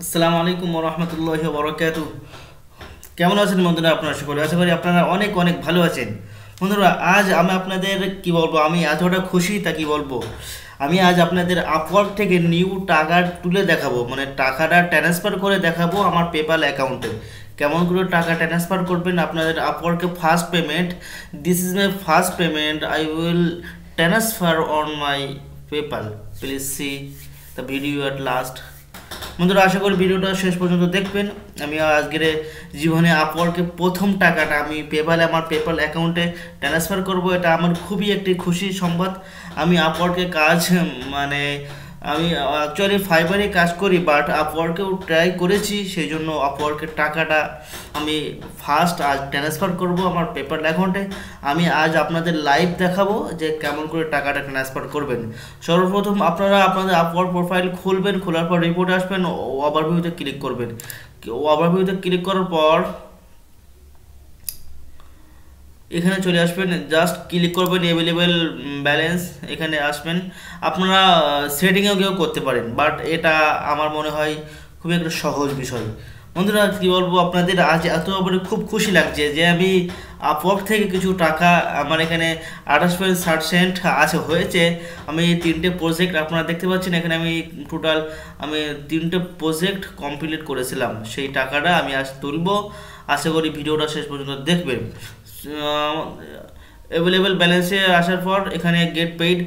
আসসালামু আলাইকুম ওয়া রাহমাতুল্লাহি ওয়া বারাকাতুহু। কেমন আছেন বন্ধুরা? আপনারা সকলে আশা করি আপনারা অনেক অনেক ভালো আছেন। বন্ধুরা, আজ আমি আপনাদের কি বলবো, আমি এতটা খুশি তা কি বলবো। আমি আজ আপনাদের আপওয়ার্ক থেকে নিউ টাকা তুলে দেখাবো, মানে টাকাটা ট্রান্সফার করে দেখাবো আমার পেপ্যাল অ্যাকাউন্টে। কেমন করে টাকা ট্রান্সফার করবেন আপনাদের আপওয়ার্কে। First payment, this is my first payment, I will transfer on my PayPal, please see the video at last. বন্ধুরা, আশা করি ভিডিওটা শেষ পর্যন্ত দেখবেন। আমি আজকের জীবনে আপওয়ার্কে প্রথম টাকাটা আমি আমার পেপ্যাল অ্যাকাউন্টে ট্রান্সফার করব। এটা আমার খুবই একটি খুশি সংবাদ। আমি আপওয়ার্কে কাজ মানে আমি অ্যাকচুয়ালি ফাইবারে কাজ করি, বাট আপওয়ার্কেও ট্রাই করেছি, সেই জন্য আপওয়ার্কের টাকাটা আমি ফার্স্ট আজ ট্রান্সফার করব আমার পেপ্যাল অ্যাকাউন্টে। আমি আজ আপনাদের লাইভ দেখাবো যে কেমন করে টাকাটা ট্রান্সফার করবেন। সর্বপ্রথম আপনারা আপনাদের আপওয়ার্ক প্রোফাইল খুলবেন, খোলার পর রিপোর্টে আসবেন, ওভারভিউতে ক্লিক করবেন। ওভারভিউতে ক্লিক করার পর এখানে চলে আসবেন, জাস্ট ক্লিক করবেন অ্যাভেলেবেল ব্যালেন্স, এখানে আসবেন। আপনারা সেটিংয়েও কেউ করতে পারেন, বাট এটা আমার মনে হয় খুবই একটা সহজ বিষয়। বন্ধুরা, কী বলবো আপনাদের, আজ এত মানে খুব খুশি লাগছে যে আমি আপওয়ার্ক থেকে কিছু টাকা আমার এখানে 28.60 আছে হয়েছে। আমি 3টে প্রজেক্ট আপনারা দেখতে পাচ্ছেন এখানে, আমি টোটাল 3টে প্রজেক্ট কমপ্লিট করেছিলাম। সেই টাকাটা আমি আজ তুলব। আশা করি ভিডিওটা শেষ পর্যন্ত দেখবেন। অ্যাভেলেবেল ব্যালেন্সে আসার পর এখানে গেট পেইড।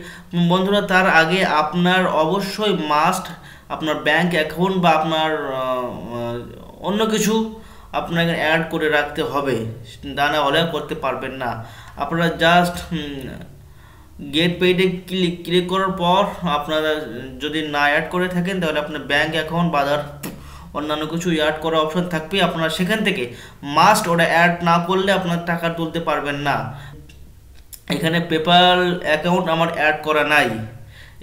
বন্ধুরা, তার আগে আপনার অবশ্যই মাস্ট আপনার ব্যাংক অ্যাকাউন্ট বা আপনার অন্য কিছু আপনাকে অ্যাড করে রাখতে হবে, তা না হলে করতে পারবেন না। আপনারা জাস্ট গেট পেইডে ক্লিক করার পর আপনারা যদি না অ্যাড করে থাকেন তাহলে আপনার ব্যাংক অ্যাকাউন্ট বা অন্যান্য কিছু অ্যাড করা অপশন থাকবে, আপনারা সেখান থেকে মাস্ট ওটা অ্যাড না করলে আপনার টাকা তুলতে পারবেন না। এখানে পেপ্যাল অ্যাকাউন্ট আমার অ্যাড করা নাই,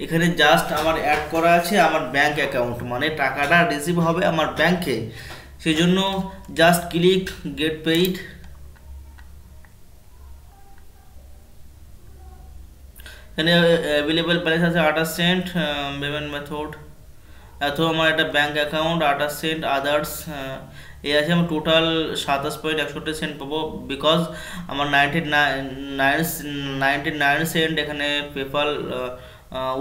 এখানে জাস্ট আমার অ্যাড করা আছে আমার ব্যাংক অ্যাকাউন্ট, মানে টাকাটা রিসিভ হবে আমার ব্যাংকে। সেই জন্য জাস্ট ক্লিক গেট পেইড। এখানে অ্যাভেলেবেল ব্যালেন্স আছে 28 সেন্ট, পেমেন্ট মেথড এত আমার একটা ব্যাঙ্ক অ্যাকাউন্ট 28 সেন্ট, আদার্স এই আছে। আমি টোটাল 27.61 পাবো, বিকজ আমার 99 সেন্ট এখানে পেপ্যাল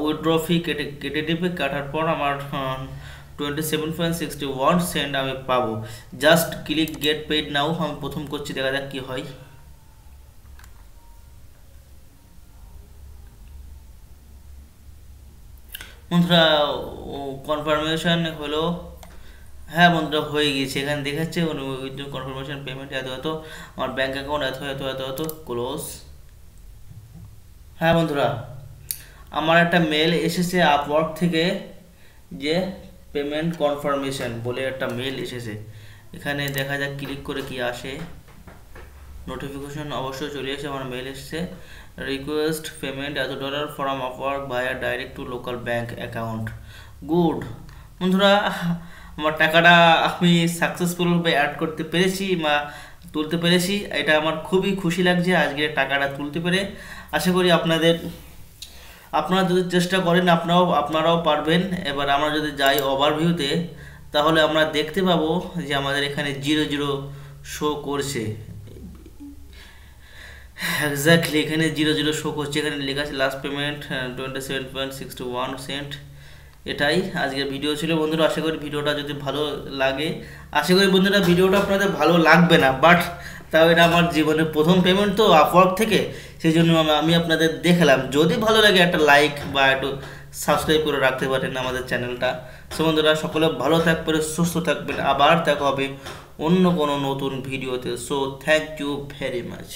উইথড্র ফি কেটে দিবে। কাটার পর আমার 27.61 সেন্ট আমি পাবো। জাস্ট ক্লিক গেট পেইড নাও। আমি প্রথম করছি, দেখা যাক কি হয়। বন্ধুরা, কনফার্মেশন হলো। হ্যাঁ বন্ধুরা, হয়ে গিয়েছে। এখানে দেখাচ্ছে কনফার্মেশন পেমেন্ট এত এত, আমার ব্যাঙ্ক অ্যাকাউন্ট এত এত এত এত, ক্লোজ। হ্যাঁ বন্ধুরা, আমার একটা মেল এসেছে আপওয়ার্ক থেকে, যে পেমেন্ট কনফার্মেশন বলে একটা মেল এসেছে। এখানে দেখা যাক ক্লিক করে কি আসে। নোটিফিকেশন অবশ্যই চলে এসে আমার মেল এসেছে, রিকোয়েস্ট পেমেন্ট এত dollar from Upwork via direct two local bank account. Good. বন্ধুরা, আমার টাকাটা আমি সাকসেসফুলভাবে অ্যাড করতে পেরেছি বা তুলতে পেরেছি। এটা আমার খুবই খুশি লাগছে আজকে টাকাটা তুলতে পেরে। আশা করি আপনারা যদি চেষ্টা করেন আপনারাও পারবেন। এবার আমরা যদি যাই ওভারভিউতে, তাহলে আমরা দেখতে পাবো যে আমাদের এখানে 0 শো করছে। এক্স্যাক্টলি এখানে 0 শো করছে। এখানে লেখা আছে লাস্ট পেমেন্ট 27.61 সেন্ট। এটাই আজকের ভিডিও ছিল বন্ধুরা। আশা করি ভিডিওটা যদি ভালো লাগে, আশা করি বন্ধুরা ভিডিওটা আপনাদের ভালো লাগবে না, বাট তাও এটা আমার জীবনের প্রথম পেমেন্ট তো আপওয়ার্ক থেকে, সেই জন্য আমি আপনাদের দেখালাম। যদি ভালো লাগে একটা লাইক বা একটু সাবস্ক্রাইব করে রাখতে পারেন আমাদের চ্যানেলটা। সো বন্ধুরা, সকলে ভালো থাকবেন, সুস্থ থাকবেন। আবার দেখা হবে অন্য কোনো নতুন ভিডিওতে। So thank you very much.